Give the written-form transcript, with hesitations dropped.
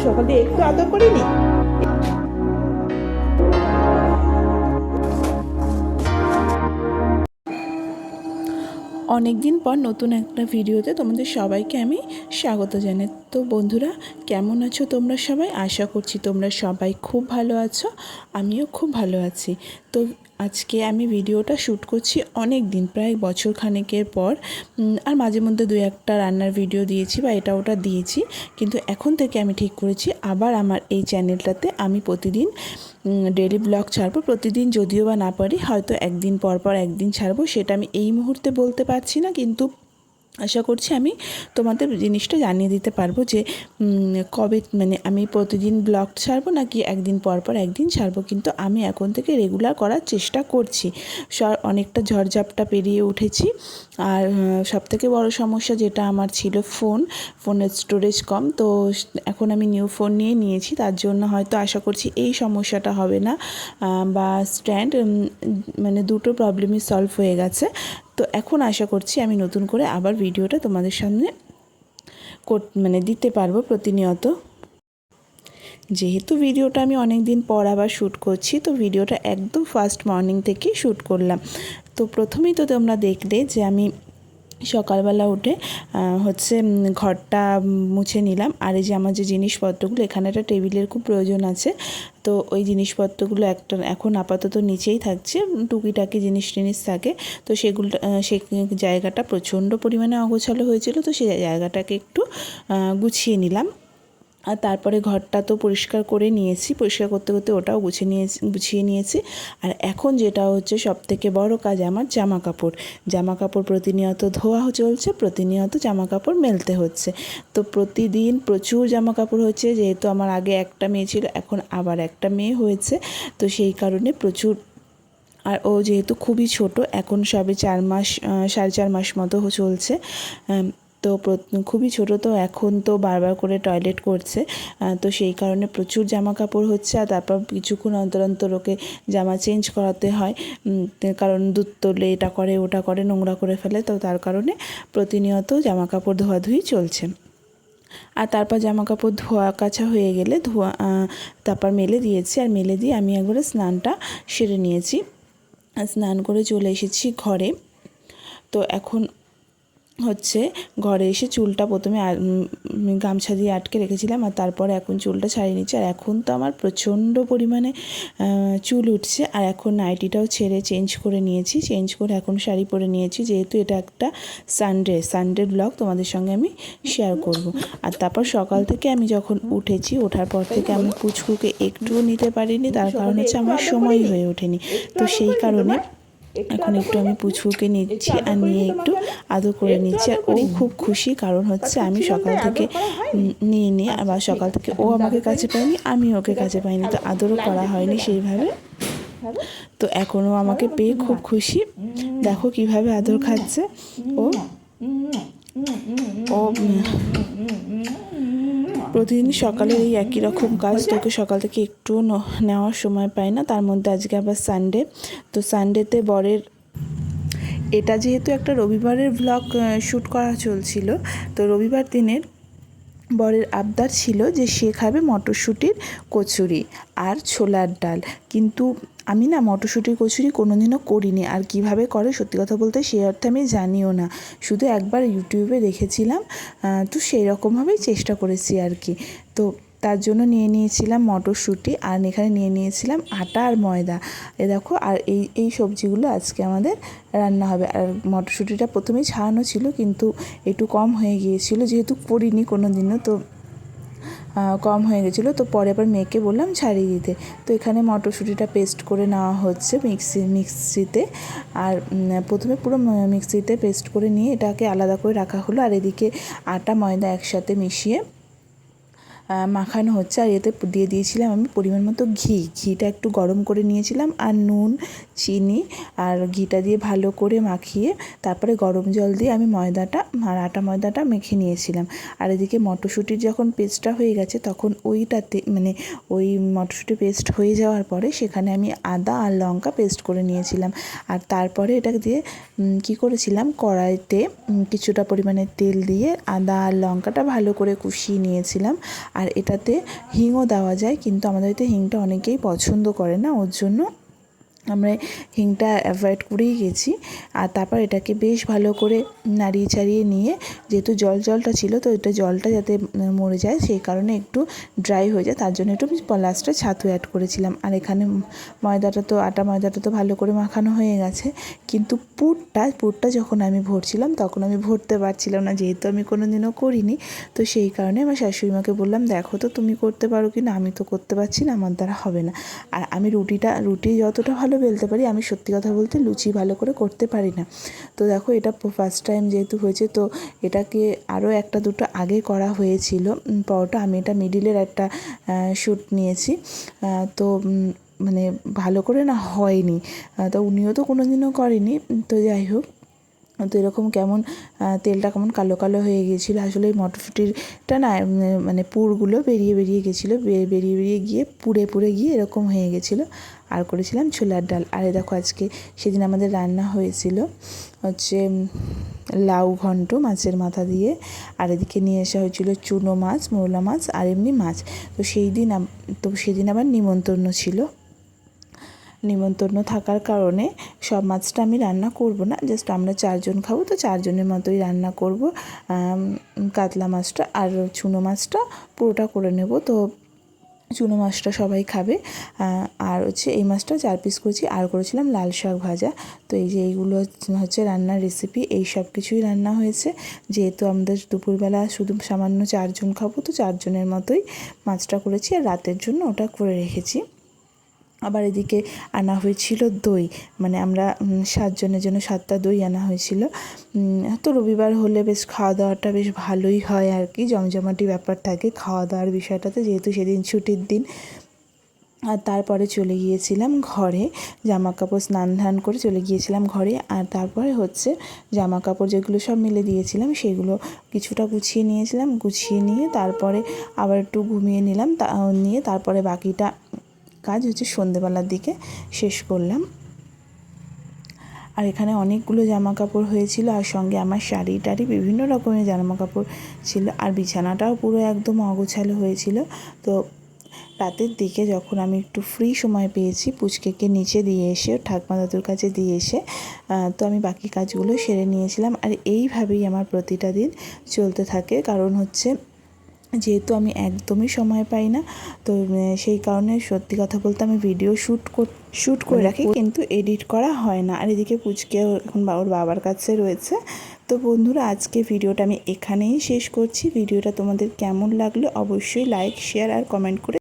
সকালে একটু আদর করিনি? অনেক দিন পর নতুন একটা ভিডিওতে তোমাদের সবাইকে আমি স্বাগত জানাই। তো বন্ধুরা, কেমন আছো তোমরা সবাই? আশা করছি তোমরা সবাই খুব ভালো আছো, আমিও খুব ভালো আছি। তো আজকে আমি ভিডিওটা শ্যুট করছি অনেক দিন, প্রায় বছর খানেকের পর। আর মাঝে মধ্যে দু একটা রান্নার ভিডিও দিয়েছি বা এটা ওটা দিয়েছি, কিন্তু এখন থেকে আমি ঠিক করেছি আবার আমার এই চ্যানেলটাতে আমি প্রতিদিন ডেইলি ব্লগ ছাড়বো। প্রতিদিন যদিও বা না পারি, হয়তো একদিন পর পর একদিন ছাড়বো, সেটা আমি এই মুহূর্তে বলতে পারছি না, কিন্তু আশা করছি আমি তোমাদের জিনিসটা জানিয়ে দিতে পারবো যে কবে মানে আমি প্রতিদিন ব্লগ ছাড়বো নাকি একদিন পর পর একদিন ছাড়বো। কিন্তু আমি এখন থেকে রেগুলার করার চেষ্টা করছি। অনেকটা ঝড়ঝাপটা পেরিয়ে উঠেছি। আর সবথেকে বড় সমস্যা যেটা আমার ছিল, ফোনের স্টোরেজ কম। তো এখন আমি নিউ ফোন নিয়েছি, তার জন্য হয়তো আশা করছি এই সমস্যাটা হবে না, বা স্ট্যান্ড মানে দুটো প্রবলেমই সলভ হয়ে গেছে। তো এখন আশা করছি আমি নতুন করে আবার ভিডিওটা তোমাদের সামনে দিতে পারবো প্রতিনিয়ত। যেহেতু ভিডিওটা আমি অনেক দিন পর আবার শ্যুট করছি, তো ভিডিওটা একদম ফার্স্ট মর্নিং থেকেই শ্যুট করলাম। তো প্রথমেই তো তোমরা দেখলে যে আমি সকালবেলা উঠে ঘরটা মুছে নিলাম। আর এই যে আমার যে জিনিসপত্রগুলো, এখানে একটা টেবিলের খুব প্রয়োজন আছে, তো ওই জিনিসপত্রগুলো এখন আপাতত নিচেই থাকছে, টুকিটাকি জিনিস থাকে। তো সেই জায়গাটা প্রচণ্ড পরিমাণে অগোছালো হয়েছিল, তো সেই জায়গাটাকে একটু গুছিয়ে নিলাম। আর তারপরে ঘরটা তো পরিষ্কার করে নিয়েছি, পরিষ্কার করতে করতে ওটাও গুছিয়ে নিয়েছি। আর এখন যেটা হচ্ছে সবথেকে বড় কাজ, আমার জামা কাপড় প্রতিনিয়ত ধোয়া চলছে, প্রতিনিয়ত জামা কাপড় মেলতে হচ্ছে। তো প্রতিদিন প্রচুর জামা কাপড় হচ্ছে, যেহেতু আমার আগে একটা মেয়ে ছিল, এখন আবার একটা মেয়ে হয়েছে, তো সেই কারণে প্রচুর। আর ও যেহেতু খুবই ছোট, এখন সবে 4.5 মাস মতো চলছে, তো খুবই ছোটো, তো এখন তো বারবার করে টয়লেট করছে, তো সেই কারণে প্রচুর জামা কাপড় হচ্ছে। আর তারপর কিছুক্ষণ অন্তর অন্তর ওকে জামা চেঞ্জ করাতে হয়, কারণ দুধ তোলে, এটা করে ওটা করে, নোংরা করে ফেলে, তো তার কারণে প্রতিনিয়ত জামা কাপড় ধোয়াধুয়ি চলছে। আর তারপর জামা কাপড় ধোয়া কাচা হয়ে গেলে তারপর মেলে দিয়েছি। আর মেলে দিয়ে আমি একবারে স্নানটা সেরে নিয়েছি, স্নান করে চলে এসেছি ঘরে। তো এখন ঘরে এসে চুলটা প্রথমে গামছা দিয়ে আটকে রেখেছিলাম, আর তারপরে এখন চুলটা ছাড়িয়ে নিচ্ছি। আর এখন তো আমার প্রচণ্ড পরিমাণে চুল উঠছে। আর এখন নাইটিটাও ছেড়ে চেঞ্জ করে এখন শাড়ি পরে নিয়েছি, যেহেতু এটা একটা সানডে ব্লগ তোমাদের সঙ্গে আমি শেয়ার করব। আর তারপর সকাল থেকে আমি যখন ওঠার পর থেকে আমি পুচকুকে একটুও নিতে পারিনি, তার কারণ হচ্ছে আমার সময় হয়ে ওঠেনি। তো সেই কারণে এখন একটু আমি পুচকুকে নিচ্ছি, আর নিয়ে একটু আদর করে নিচ্ছি। আর ও খুব খুশি, কারণ আমি সকাল থেকে নিয়ে আবার সকাল থেকে ও আমাকে কাছে পায়নি, আমি ওকে কাছে পাইনি, তো আদরও করা হয়নি সেইভাবে। তো এখনও আমাকে পেয়ে খুব খুশি, দেখো কিভাবে আদর খাচ্ছে ও। প্রতিদিন সকালের এই একই রকম কাজ, তোকে সকাল থেকে একটুও নেওয়ার সময় পাই না, তার মধ্যে আজকে আবার সানডে। তো সানডেতে এটা যেহেতু একটা রবিবারের ব্লগ শ্যুট করা চলছিল, তো রবিবার দিনের বরের আবদার ছিল যে সে খাবে মটরশুঁটির কচুরি আর ছোলার ডাল। কিন্তু আমি না মটরশুঁটির কচুরি কোনোদিনও করিনি, আর কিভাবে করে সত্যি কথা বলতে সেই অর্থে আমি জানিও না, শুধু একবার ইউটিউবে দেখেছিলাম, তো সেই রকমভাবেই চেষ্টা করেছি আর কি। তো তার জন্য নিয়ে নিয়েছিলাম মটরশুঁটি, আর এখানে নিয়ে নিয়েছিলাম আটা আর ময়দা। দেখো, আর এই সবজিগুলো আজকে আমাদের রান্না হবে। আর মটরশুঁটিটা প্রথমেই ছাড়ানো ছিল, কিন্তু একটু কম হয়ে গিয়েছিল, যেহেতু করিনি কোনো দিনও, তো কম হয়ে গেছিলো, তো পরে আবার মেয়েকে বললাম ছাড়িয়ে দিতে। তো এখানে মটরশুঁটিটা পেস্ট করে নেওয়া হচ্ছে মিক্সিতে। আর প্রথমে পুরো মিক্সিতে পেস্ট করে নিয়ে এটাকে আলাদা করে রাখা হলো। আর এদিকে আটা ময়দা একসাথে মিশিয়ে মাখানো হচ্ছে। আর এতে দিয়ে দিয়েছিলাম আমি পরিমাণ মতো ঘিটা একটু গরম করে নিয়েছিলাম, আর নুন, চিনি আর ঘিটা দিয়ে ভালো করে মাখিয়ে তারপরে গরম জল দিয়ে আমি আটা ময়দাটা মেখে নিয়েছিলাম। আর এদিকে মটরশুঁটির যখন পেস্টটা হয়ে গেছে, তখন ওই মটরশুঁটি পেস্ট হয়ে যাওয়ার পরে সেখানে আমি আদা আর লঙ্কা পেস্ট করে নিয়েছিলাম। আর তারপরে এটাকে দিয়ে কী করেছিলাম, কড়াইতে কিছুটা পরিমাণে তেল দিয়ে আদা আর লঙ্কাটা ভালো করে কষিয়ে নিয়েছিলাম। আর এটাতে হিংও দেওয়া যায়, কিন্তু আমাদের বাড়িতে হিংটা অনেকেই পছন্দ করে না, ওর জন্য আমরা হিংটা অ্যাভয়েড করেই গেছি। আর তারপর এটাকে বেশ ভালো করে নাড়িয়ে চাড়িয়ে নিয়ে, যেহেতু জলটা ছিল, তো এটা জলটা যাতে মরে যায় সেই কারণে একটু ড্রাই হয়ে যায়, তার জন্য একটু লাস্টে ছাতু অ্যাড করেছিলাম। আর এখানে আটা ময়দাটা তো ভালো করে মাখানো হয়ে গেছে, কিন্তু পুরটা যখন আমি ভরছিলাম তখন আমি ভরতে পারছিলাম না, যেহেতু আমি কোনো দিনও করিনি। তো সেই কারণে আমার শাশুড়ি মাকে বললাম, দেখো তো তুমি করতে পারো কি না, আমি তো করতে পারছি না, আমার দ্বারা হবে না। আর আমি রুটি যতটা ভালো বেলতে পারি, আমি সত্যি কথা বলতে লুচি ভালো করে করতে পারি না। তো দেখো, এটা ফার্স্ট টাইম যেহেতু হয়েছে, তো এটাকে আরও একটা দুটো আগে করা হয়েছিল পরোটা। আমি এটা মিডিলের একটা শ্যুট নিয়েছি, তো মানে ভালো করে না হয়নি। তো উনিও তো কোনো দিনও করেনি, তো যাই হোক, তো এরকম কেমন তেলটা কেমন কালো কালো হয়ে গিয়েছিলো। আসলে এই মটরশুঁটিটা না মানে পুরগুলো বেরিয়ে গেছিলো, বেরিয়ে গিয়ে পুড়ে গিয়ে এরকম হয়ে গেছিলো। আর করেছিলাম ছোলার ডাল। আর দেখো, আজকে সেদিন আমাদের রান্না হয়েছিল হচ্ছে লাউ ঘন্ট মাছের মাথা দিয়ে, আর এদিকে নিয়ে আসা হয়েছিল চুনো মাছ, মোরলা মাছ আর এমনি মাছ। তো সেদিন আবার নিমন্ত্রণ থাকার কারণে সব মাছটা আমি রান্না করব না, জাস্ট আমরা 4 জন খাবো, তো 4 জনের মতোই রান্না করব কাতলা মাছটা। আর চুনো মাছটা পুরোটা করে নেব। তো চুনো মাছটা সবাই খাবে। আর হচ্ছে এই মাছটা 4 পিস করেছি, আর করেছিলাম লাল শাক ভাজা। তো এই যে এইগুলো হচ্ছে রান্নার রেসিপি, এই সব কিছুই রান্না হয়েছে। যেহেতু আমাদের দুপুরবেলা শুধু সামান্য 4 জন খাবো, তো 4 জনের মতোই মাছটা করেছি, আর রাতের জন্য ওটা করে রেখেছি। আবার এদিকে আনা হয়েছিল দই, মানে আমরা 7 জনের জন্য 7টা দই আনা হয়েছিল। তো রবিবার হলে বেশ খাওয়া দাওয়াটা বেশ ভালোই হয় আর কি, জমজমাটি ব্যাপার থাকে খাওয়া দাওয়ার বিষয়টাতে, যেহেতু সেদিন ছুটির দিন। আর তারপরে চলে গিয়েছিলাম ঘরে, জামাকাপড় স্নান ধান করে চলে গিয়েছিলাম ঘরে। আর তারপরে হচ্ছে জামাকাপড় যেগুলো সব মেলে দিয়েছিলাম সেগুলো কিছুটা গুছিয়ে নিয়েছিলাম, গুছিয়ে নিয়ে তারপরে আবার একটু ঘুমিয়ে নিলাম, নিয়ে তারপরে বাকিটা কাজ হচ্ছে সন্ধেবেলার দিকে শেষ করলাম। আর এখানে অনেকগুলো জামা কাপড় হয়েছিল, আর সঙ্গে আমার শাড়ি টাড়ি বিভিন্ন রকমের জামা কাপড় ছিল, আর বিছানাটাও পুরো একদম অগোছালো হয়েছিল। তো রাতের দিকে যখন আমি একটু ফ্রি সময় পেয়েছি, পুচকেকে নিচে দিয়ে এসে ঠাকুমা দাদুর কাছে দিয়ে এসে তো আমি বাকি কাজগুলো সেরে নিয়েছিলাম। আর এইভাবেই আমার প্রতিটা দিন চলতে থাকে, কারণ হচ্ছে যেহেতু আমি একদমই সময় পাই না, তো সেই কারণে সত্যি কথা বলতে আমি ভিডিও শ্যুট করে রাখি, কিন্তু এডিট করা হয় না। আর এদিকে পুচকেও এখন ওর বাবার কাছে রয়েছে। তো বন্ধুরা, আজকে ভিডিওটা আমি এখানেই শেষ করছি। ভিডিওটা তোমাদের কেমন লাগলো অবশ্যই লাইক, শেয়ার আর কমেন্ট করে